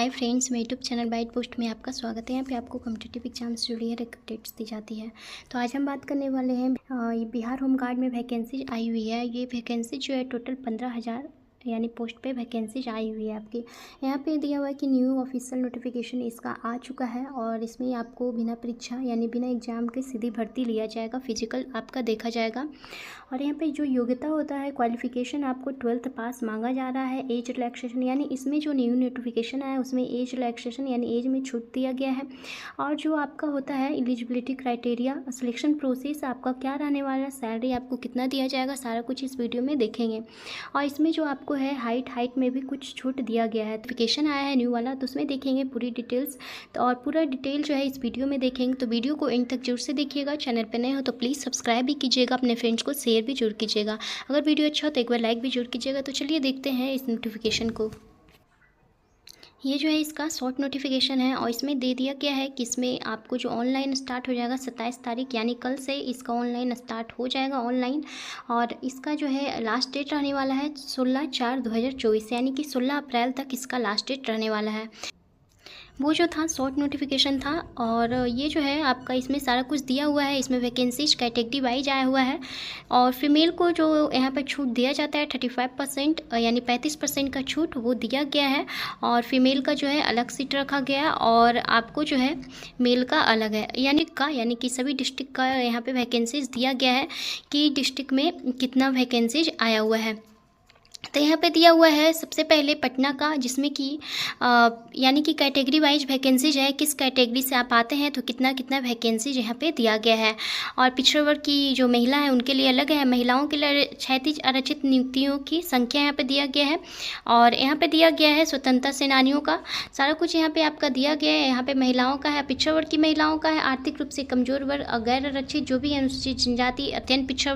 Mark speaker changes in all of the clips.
Speaker 1: Hi friends, मेरे YouTube channel bite post में आपका स्वागत है। यहाँ पे आपको कॉम्पिटिटिव एग्जाम से जुड़ी हर एक अपडेट्स दी जाती है। तो आज हम बात करने वाले हैं ये बिहार होम गार्ड में वैकेंसी आई हुई है। ये वैकेंसी जो है टोटल 15,000 यानी पोस्ट पे वैकेंसी आई हुई है आपकी। यहाँ पे दिया हुआ है कि न्यू ऑफिशियल नोटिफिकेशन इसका आ चुका है और इसमें आपको बिना परीक्षा यानी बिना एग्ज़ाम के सीधी भर्ती लिया जाएगा, फिजिकल आपका देखा जाएगा। और यहाँ पे जो योग्यता होता है, क्वालिफिकेशन आपको 12th पास मांगा जा रहा है। एज रिलैक्सेशन यानी इसमें जो न्यू नोटिफिकेशन आया उसमें एज रिलैक्सेशन यानी एज में छूट दिया गया है। और जो आपका होता है एलिजिबिलिटी क्राइटेरिया, सिलेक्शन प्रोसेस आपका क्या रहने वाला है, सैलरी आपको कितना दिया जाएगा, सारा कुछ इस वीडियो में देखेंगे। और इसमें जो आपको है हाइट में भी कुछ छूट दिया गया है। नोटिफिकेशन आया है न्यू वाला, तो उसमें देखेंगे पूरी डिटेल्स। तो और पूरा डिटेल जो है इस वीडियो में देखेंगे, तो वीडियो को एंड तक जरूर से देखिएगा। चैनल पर नए हो तो प्लीज़ सब्सक्राइब भी कीजिएगा, अपने फ्रेंड्स को शेयर भी जरूर कीजिएगा। अगर वीडियो अच्छा हो तो एक बार लाइक भी जरूर कीजिएगा। तो चलिए देखते हैं इस नोटिफिकेशन को। ये जो है इसका शॉर्ट नोटिफिकेशन है और इसमें दे दिया गया है कि इसमें आपको जो ऑनलाइन स्टार्ट हो जाएगा 27 तारीख यानी कल से इसका ऑनलाइन स्टार्ट हो जाएगा ऑनलाइन। और इसका जो है लास्ट डेट रहने वाला है 16/4/2024 यानी कि 16 अप्रैल तक इसका लास्ट डेट रहने वाला है। वो जो था शॉर्ट नोटिफिकेशन था। और ये जो है आपका इसमें सारा कुछ दिया हुआ है। इसमें वैकेंसीज कैटेगरी वाइज आया हुआ है। और फीमेल को जो यहाँ पर छूट दिया जाता है 35% यानी 35% का छूट वो दिया गया है। और फीमेल का जो है अलग सीट रखा गया है और आपको जो है मेल का अलग है। यानी कि सभी डिस्ट्रिक्ट का यहाँ पे वैकेंसीज दिया गया है कि डिस्ट्रिक्ट में कितना वैकेंसीज आया हुआ है। तो यहाँ पे दिया हुआ है सबसे पहले पटना का, जिसमें कि यानी कि कैटेगरी वाइज वैकेंसीज है, किस कैटेगरी से आप आते हैं तो कितना कितना वैकेंसीज यहाँ पे दिया गया है। और पिछड़े वर्ग की जो महिला है उनके लिए अलग है। महिलाओं के लिए क्षैतिज आरक्षित नियुक्तियों की संख्या यहाँ पे दिया गया है। और यहाँ पे दिया गया है स्वतंत्रता सेनानियों का, सारा कुछ यहाँ पे आपका दिया गया है। यहाँ पे महिलाओं का है, पिछड़े वर्ग की महिलाओं का है, आर्थिक रूप से कमजोर वर्ग, गैर आरक्षित जो भी अनुसूचित जनजाति, अत्यंत पिछड़ा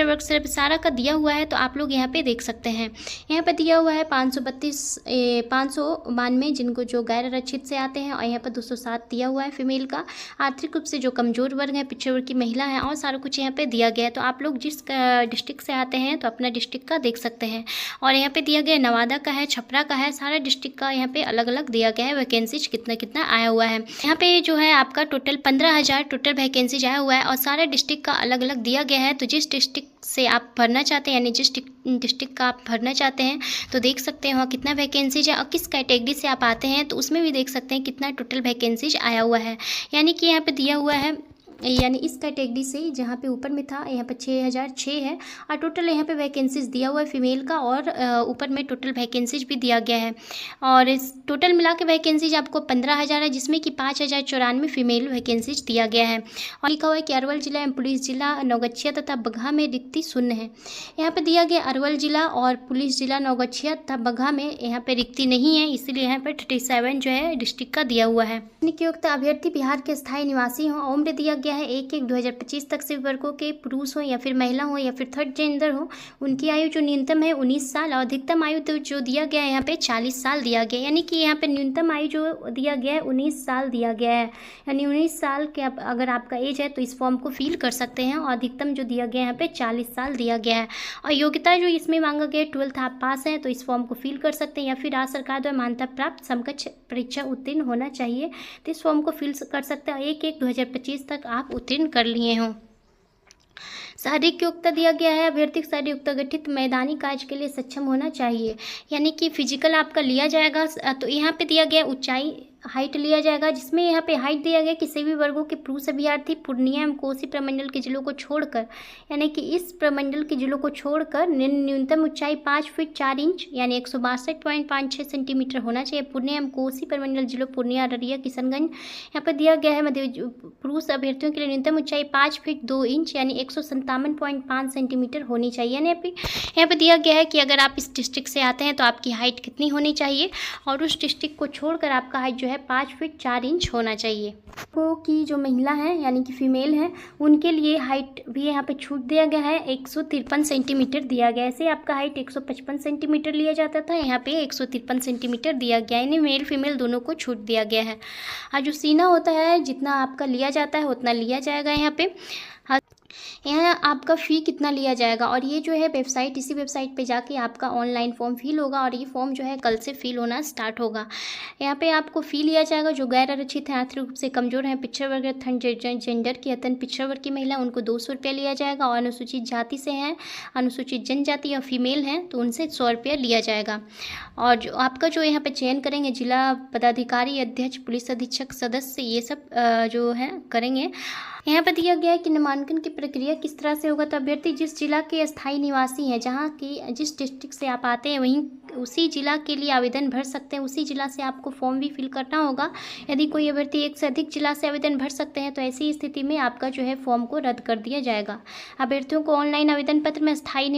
Speaker 1: वर्ग से सारा का दिया हुआ है। तो आप लोग यहाँ पे देख सकते हैं। यहाँ पे दिया हुआ है 592 जिनको जो गैर आरक्षित से आते हैं। और यहाँ पर 207 दिया हुआ है फीमेल का, आर्थिक रूप से जो कमजोर वर्ग है, पिछड़े वर्ग की महिला है। और सारा कुछ यहाँ पे दिया गया है। तो आप लोग जिस डिस्ट्रिक्ट से आते हैं तो अपना डिस्ट्रिक्ट का देख सकते हैं। और यहाँ पे दिया गया नवादा का है, छपरा का है, सारा डिस्ट्रिक्ट का यहाँ पे अलग अलग दिया गया है वैकेंसीज कितना कितना आया हुआ है। यहाँ पे जो है आपका टोटल 15,000 टोटल वैकेंसीज आया हुआ है और सारा डिस्ट्रिक्ट का अलग अलग दिया गया है। तो जिस डिस्ट्रिक्ट से आप भरना चाहते हैं यानी जिस डिस्ट्रिक्ट का आप भरना चाहते हैं तो देख सकते हैं वहाँ कितना वैकेंसीज है। और किस कैटेगरी से आप आते हैं तो उसमें भी देख सकते हैं कितना टोटल वैकेंसीज आया हुआ है। यानी कि यहाँ पे दिया हुआ है, यानी इस कैटेगरी से जहाँ पे ऊपर में था यहाँ पे 6,006 है। और टोटल यहाँ पे वैकेंसीज दिया हुआ है फीमेल का और ऊपर में टोटल वैकेंसीज भी दिया गया है। और इस टोटल मिला के वैकेंसीज आपको 15,000 है, जिसमें कि 5,094 फीमेल वैकेंसीज दिया गया है। और लिखा हुआ है कि अरवल जिला एवं पुलिस जिला नौगछिया तथा बगहा में रिक्ति शून्य है। यहाँ पे दिया गया अरवल जिला और पुलिस जिला नौगछिया तथा बगहा में यहाँ पे रिक्ति नहीं है, इसलिए यहाँ पे 37 जो है डिस्ट्रिक्ट का दिया हुआ है। नियुक्त अभ्यर्थी बिहार के स्थायी निवासी हों, उम्र दिया गया है 1/1/2025 तक सभी वर्गों के पुरुष हो या फिर महिला हो या फिर थर्ड जेंडर हो। उनकी आयु जो न्यूनतम है 19 साल और अधिकतम आयु तो जो दिया गया है यहाँ पे 40 साल दिया गया है। यानी कि यहाँ पे न्यूनतम आयु जो दिया गया है 19 साल दिया गया है। यानी 19 साल के अगर आपका एज है तो इस फॉर्म को फिल कर सकते हैं। और अधिकतम जो दिया गया है यहाँ पे 40 साल दिया गया है। और योग्यता जो इसमें मांगा गया है 12th आप पास हैं तो इस फॉर्म को फिल कर सकते हैं, या फिर राज्य सरकार द्वारा मान्यता प्राप्त समकक्ष परीक्षा उत्तीर्ण होना चाहिए तो इस फॉर्म को फिल कर सकते हैं। 1/1/2025 तक आप उत्तीर्ण कर लिए हों। शारीरिक योग्यता दिया गया है, अभ्यर्थी शारीरिक योग्यता गठित मैदानी कार्य के लिए सक्षम होना चाहिए। यानी कि फिजिकल आपका लिया जाएगा। तो यहाँ पे दिया गया ऊंचाई हाइट लिया जाएगा, जिसमें यहाँ पे हाइट दिया गया किसी भी वर्गों के पुरुष अभ्यर्थी पूर्णिया एवं कोसी प्रमंडल के जिलों को छोड़कर, यानी कि इस प्रमंडल के जिलों को छोड़कर न्यूनतम ऊंचाई 5 फीट 4 इंच यानी 162.56 सेंटीमीटर होना चाहिए। पूर्णिया एवं कोसी प्रमंडल जिलों पूर्णिया, अररिया, किशनगंज यहाँ पर दिया गया है। मध्य पुरुष अभ्यर्थियों के लिए न्यूनतम ऊंचाई 5 फीट 2 इंच यानी 157.5 सेंटीमीटर होनी चाहिए। यानी यहाँ पे दिया गया है कि अगर आप इस डिस्ट्रिक्ट से आते हैं तो आपकी हाइट कितनी होनी चाहिए और उस डिस्ट्रिक्ट को छोड़कर आपका हाइट जो है 5 फीट 4 इंच होना चाहिए। को की जो महिला है यानी कि फीमेल है उनके लिए हाइट भी यहाँ पे छूट दिया गया है, 153 सेंटीमीटर दिया गया है। ऐसे आपका हाइट 155 सेंटीमीटर लिया जाता था, यहाँ पे 153 सेंटीमीटर दिया गया है। यानी मेल फीमेल दोनों को छूट दिया गया है। और जो सीना होता है जितना आपका लिया जाता है उतना लिया जाएगा यहाँ पे। यहाँ आपका फ़ी कितना लिया जाएगा, और ये जो है वेबसाइट, इसी वेबसाइट पे जाके आपका ऑनलाइन फॉर्म फिल होगा, और ये फॉर्म जो है कल से फिल होना स्टार्ट होगा। यहाँ पे आपको फ़ी लिया जाएगा। जो गैर आरक्षित हैं, आर्थिक रूप से कमज़ोर हैं, पिछड़ा वर्ग, थर्ड जेंडर की अत्यंत पिछड़ा वर्ग की महिला, उनको 200 रुपया लिया जाएगा। और अनुसूचित जाति से हैं, अनुसूचित जनजाति या फीमेल हैं तो उनसे 100 रुपया लिया जाएगा। और जो आपका जो यहाँ पे चयन करेंगे, जिला पदाधिकारी, अध्यक्ष, पुलिस अधीक्षक, सदस्य, ये सब जो है करेंगे। यहाँ पर दिया गया है कि नामांकन की प्रक्रिया किस तरह से होगा। तो अभ्यर्थी जिस जिला के स्थायी निवासी हैं, जहाँ की जिस डिस्ट्रिक्ट से आप आते हैं, वहीं उसी जिला के लिए आवेदन भर सकते हैं। उसी जिला से आपको फॉर्म भी फिल करना होगा। यदि कोई अभ्यर्थी एक से अधिक जिला से आवेदन भर सकते हैं तो ऐसी स्थिति में आपका जो है फॉर्म को रद्द कर दिया जाएगा। अभ्यर्थियों को ऑनलाइन आवेदन पत्र में स्थायी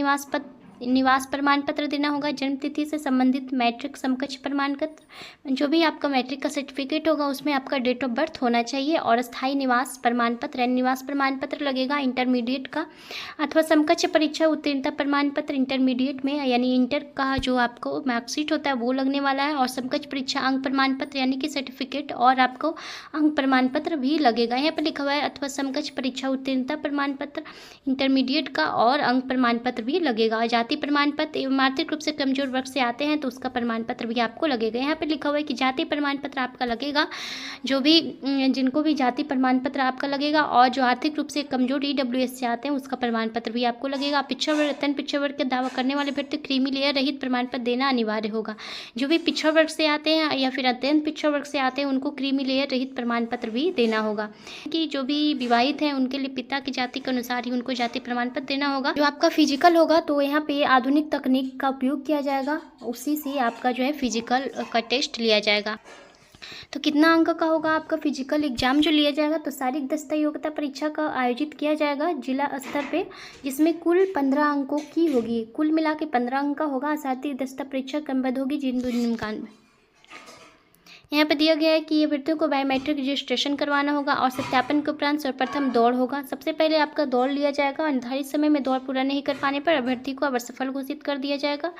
Speaker 1: निवास प्रमाण पत्र देना होगा। जन्म तिथि से संबंधित मैट्रिक समकक्ष प्रमाण पत्र, जो भी आपका मैट्रिक का सर्टिफिकेट होगा उसमें आपका डेट ऑफ बर्थ होना चाहिए। और स्थायी निवास प्रमाण पत्र यानी निवास प्रमाण पत्र लगेगा इंटरमीडिएट का, अथवा समकक्ष परीक्षा उत्तीर्णता प्रमाण पत्र इंटरमीडिएट में यानी इंटर का जो आपको मार्कशीट होता है वो लगने वाला है। और समकक्ष परीक्षा अंक प्रमाण पत्र यानी कि सर्टिफिकेट और आपको अंक प्रमाण पत्र भी लगेगा। यहाँ पर लिखा हुआ है अथवा समकक्ष परीक्षा उत्तीर्णता प्रमाण पत्र इंटरमीडिएट का और अंक प्रमाण पत्र भी लगेगा। जाति प्रमाण पत्र एवं आर्थिक रूप से कमजोर वर्ग से आते हैं तो उसका प्रमाण पत्र भी आपको लगेगा। यहाँ पे लिखा हुआ है कि जाति प्रमाण पत्र आपका लगेगा, जो भी जिनको भी जाति प्रमाण पत्र आपका लगेगा। और जो आर्थिक रूप से कमजोर EWS से आते हैं उसका प्रमाण पत्र भी आपको लगेगा। पिछड़ा वर्ग, अत्यंत पिछड़ा वर्ग का दावा करने वाले अभ्यर्थी क्रीमी लेयर रहित प्रमाण पत्र देना अनिवार्य होगा। जो भी पिछड़ा वर्ग से आते हैं या फिर अत्यंत पिछड़ा वर्ग से आते हैं उनको क्रीमी लेयर रहित प्रमाण पत्र भी देना होगा। कि जो भी विवाहित हैं उनके लिए पिता की जाति के अनुसार ही उनको जाति प्रमाण पत्र देना होगा। जो आपका फिजिकल होगा तो यहाँ पे आधुनिक तकनीक का उपयोग किया जाएगा, उसी से आपका जो है फिजिकल का टेस्ट लिया जाएगा। तो कितना अंक का होगा आपका फिजिकल एग्जाम जो लिया जाएगा। तो शारीरिक दक्षता योग्यता परीक्षा का आयोजित किया जाएगा जिला स्तर पे, जिसमें कुल 15 अंकों की होगी। कुल मिला के 15 अंक का होगा। शारीरिक दक्षता परीक्षा क्रमबद्ध होगी जिन निम्नलिखित में। यहाँ पे दिया गया है कि अभ्यर्थियों को बायोमेट्रिक रजिस्ट्रेशन करवाना होगा और सत्यापन के उपरांत सर्वप्रथम दौड़ होगा। सबसे पहले आपका दौड़ लिया जाएगा। निर्धारित समय में दौड़ पूरा नहीं कर पाने पर अभ्यर्थी को असफल घोषित कर दिया जाएगा।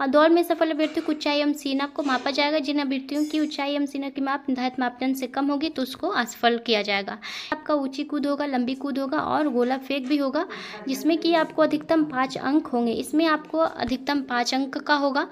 Speaker 1: और दौड़ में सफल अभ्यर्थी की ऊंचाई एवं सीना को मापा जाएगा। जिन अभ्यर्थियों की ऊंचाई एवं सीना की माप निर्धारित मापदंड से कम होगी तो उसको असफल किया जाएगा। आपका ऊंची कूद होगा, लंबी कूद होगा और गोला फेंक भी होगा, जिसमें कि आपको अधिकतम 5 अंक होंगे। इसमें आपको अधिकतम 5 अंक का होगा।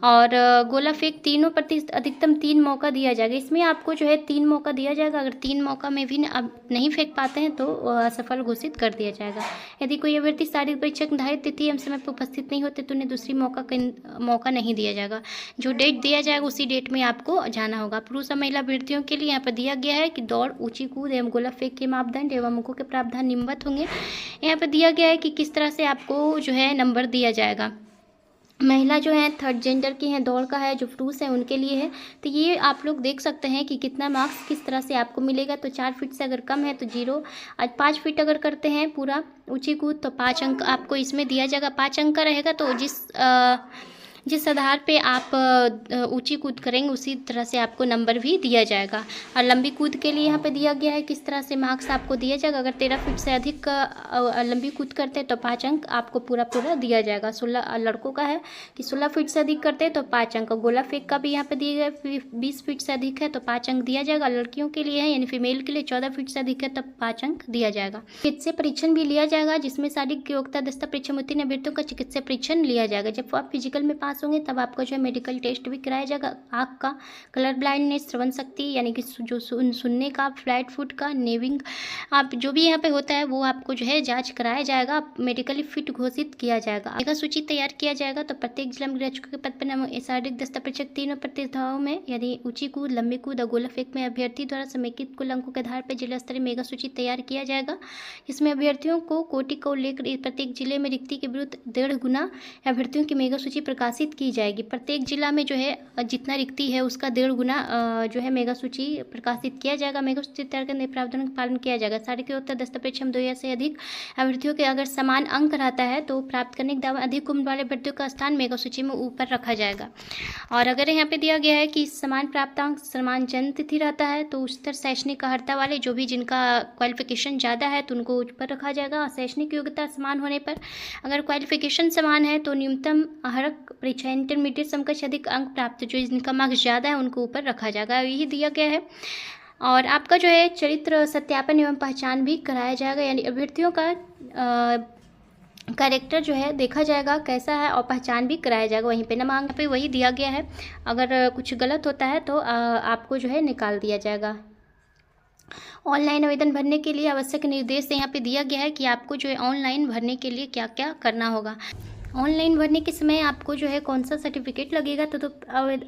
Speaker 1: और गोला फेंक तीनों अधिकतम 3 मौका दिया जाएगा। इसमें आपको जो है 3 मौका दिया जाएगा। अगर 3 मौका में भी अब नहीं फेंक पाते हैं तो असफल घोषित कर दिया जाएगा। यदि कोई अभ्यर्थी शारीरिक परीक्षा निर्धारित तिथि एवं समय पर उपस्थित नहीं होते तो उन्हें दूसरी मौका नहीं दिया जाएगा। जो डेट दिया जाएगा उसी डेट में आपको जाना होगा। पुरुष और महिला अभ्यर्थियों के लिए यहाँ पर दिया गया है कि दौड़, ऊंची कूद एवं गोला फेंक के मापदंड एवं अंकों के प्रावधान निम्नवत होंगे। यहाँ पर दिया गया है कि किस तरह से आपको जो है नंबर दिया जाएगा। महिला जो है थर्ड जेंडर की हैं, दौड़ का है, जो पुरुष है उनके लिए है। तो ये आप लोग देख सकते हैं कि कितना मार्क्स किस तरह से आपको मिलेगा। तो 4 फीट से अगर कम है तो 0, 5 फीट अगर करते हैं पूरा ऊंची कूद तो 5 अंक आपको इसमें दिया जाएगा। 5 अंक का रहेगा। तो जिस आधार पे आप ऊंची कूद करेंगे उसी तरह से आपको नंबर भी दिया जाएगा। और लंबी कूद के लिए यहाँ पे दिया गया है किस तरह से मार्क्स आपको दिया जाएगा। अगर 13 फीट से अधिक लंबी कूद करते हैं तो 5 अंक आपको पूरा दिया जाएगा। 16 लड़कों का है कि 16 फीट से अधिक करते हैं तो 5 अंक। गोला फेंक का भी यहाँ पे दिया गया 20 फीट से अधिक है तो 5 अंक दिया जाएगा। लड़कियों के लिए है यानी फीमेल के लिए 14 फीट से अधिक है तब 5 अंक दिया जाएगा। चिकित्सा परीक्षण भी लिया जाएगा, जिसमें शारीरिक योग्यता दस्ता परीक्षा में उत्तीर्ण अभ्यर्थियों का चिकित्सा परीक्षण लिया जाएगा। जब आप फिजिकल में पास होंगे तब आपको जो है मेडिकल टेस्ट भी कराया जाएगा। आँख का, कलर ब्लाइंडनेस, श्रवण शक्ति यानी कि जो सुनने का, फ्लैट फुट का, नेविंग, आप जो भी यहाँ पे होता है वो आपको जो है जांच कराया जाएगा। मेडिकली फिट घोषित किया जाएगा। मेगा सूची तैयार किया जाएगा। तो प्रत्येक जिला में ग्रेजुएट के पद पर शारीरिक दस्ता परीक्षक 3 प्रतियोगिताओं में यानी ऊंची कूद, लंबी कूद और गोला फेंक में अभ्यर्थी द्वारा समेकित कुल अंकों के आधार पर जिला स्तरीय मेगा सूची तैयार किया जाएगा। इसमें अभ्यर्थियों को कोटि को लेकर प्रत्येक जिले में रिक्ति के विरुद्ध 1.5 गुना अभ्यर्थियों की मेगा सूची प्रकाशित की जाएगी। प्रत्येक जिला में जो है जितना रिक्ति है उसका 1.5 गुना जो है मेगा सूची प्रकाशित किया जाएगा। मेगा सूची तैयार करने के प्रावधान का पालन किया जाएगा। शारीरिक योग्यता दस्ता परीक्षा में 2 या से अधिक अभ्यर्थियों के अगर समान अंक रहता है तो प्राप्त करने के दावा अधिक उम्र वाले अभ्यर्थियों का स्थान मेगा सूची में ऊपर रखा जाएगा। और अगर यहाँ पे दिया गया है कि समान प्राप्तांक, समान जन्म तिथि रहता है तो उच्चतर शैक्षणिक अर्हता वाले जो भी जिनका क्वालिफिकेशन ज़्यादा है तो उनको ऊपर रखा जाएगा। और शैक्षणिक योग्यता समान होने पर अगर क्वालिफिकेशन समान है तो न्यूनतम अर्हक परीक्षा इंटरमीडिएट समकक्ष अधिक अंक प्राप्त जो जिनका मार्क्स ज़्यादा है उनको ऊपर रखा जाएगा। यही दिया गया है। और आपका जो है चरित्र सत्यापन एवं पहचान भी कराया जाएगा, यानी अभ्यर्थियों का कैरेक्टर जो है देखा जाएगा कैसा है और पहचान भी कराया जाएगा। वहीं पे नामांकन पे वही दिया गया है, अगर कुछ गलत होता है तो आपको जो है निकाल दिया जाएगा। ऑनलाइन आवेदन भरने के लिए आवश्यक निर्देश यहाँ पे दिया गया है कि आपको जो है ऑनलाइन भरने के लिए क्या क्या करना होगा। ऑनलाइन भरने के समय आपको जो है कौन सा सर्टिफिकेट लगेगा, तो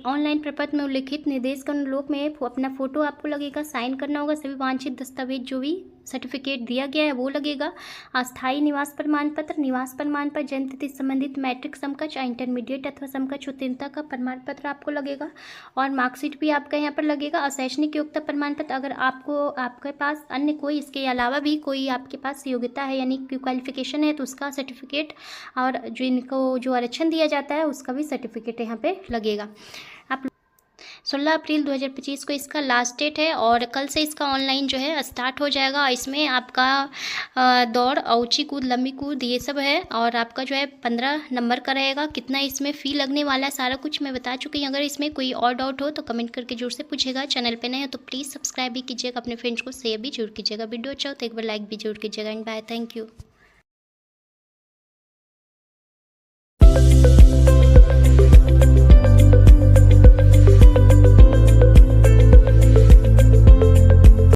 Speaker 1: ऑनलाइन प्रपत्र में उल्लिखित निर्देश के अनुरूप में अपना फ़ोटो आपको लगेगा, साइन करना होगा, सभी वांछित दस्तावेज जो भी सर्टिफिकेट दिया गया है वो लगेगा, अस्थायी निवास प्रमाण पत्र, जन्म तिथि संबंधित मैट्रिक समकक्ष, इंटरमीडिएट अथवा समकक्ष उत्तीर्णता का प्रमाण पत्र आपको लगेगा, और मार्कशीट भी आपका यहाँ पर लगेगा, अशैक्षणिक योग्यता प्रमाण पत्र। अगर आपके पास अन्य कोई इसके अलावा भी कोई आपके पास योग्यता है यानी क्वालिफिकेशन है तो उसका सर्टिफिकेट, और जो इनको जो आरक्षण दिया जाता है उसका भी सर्टिफिकेट यहाँ पे लगेगा। आप 16 अप्रैल 2025 को इसका लास्ट डेट है और कल से इसका ऑनलाइन जो है स्टार्ट हो जाएगा। इसमें आपका दौड़, ऊंची कूद, लंबी कूद ये सब है, और आपका जो है 15 नंबर का रहेगा। कितना इसमें फ़ी लगने वाला है सारा कुछ मैं बता चुकी हूँ। अगर इसमें कोई और डाउट हो तो कमेंट करके जरूर से पूछेगा। चैनल पे नए हो तो प्लीज़ सब्सक्राइब भी कीजिएगा, अपने फ्रेंड्स को शेयर भी जरूर कीजिएगा। वीडियो अच्छा हो तो एक बार लाइक भी जरूर कीजिएगा। And bye, thank you.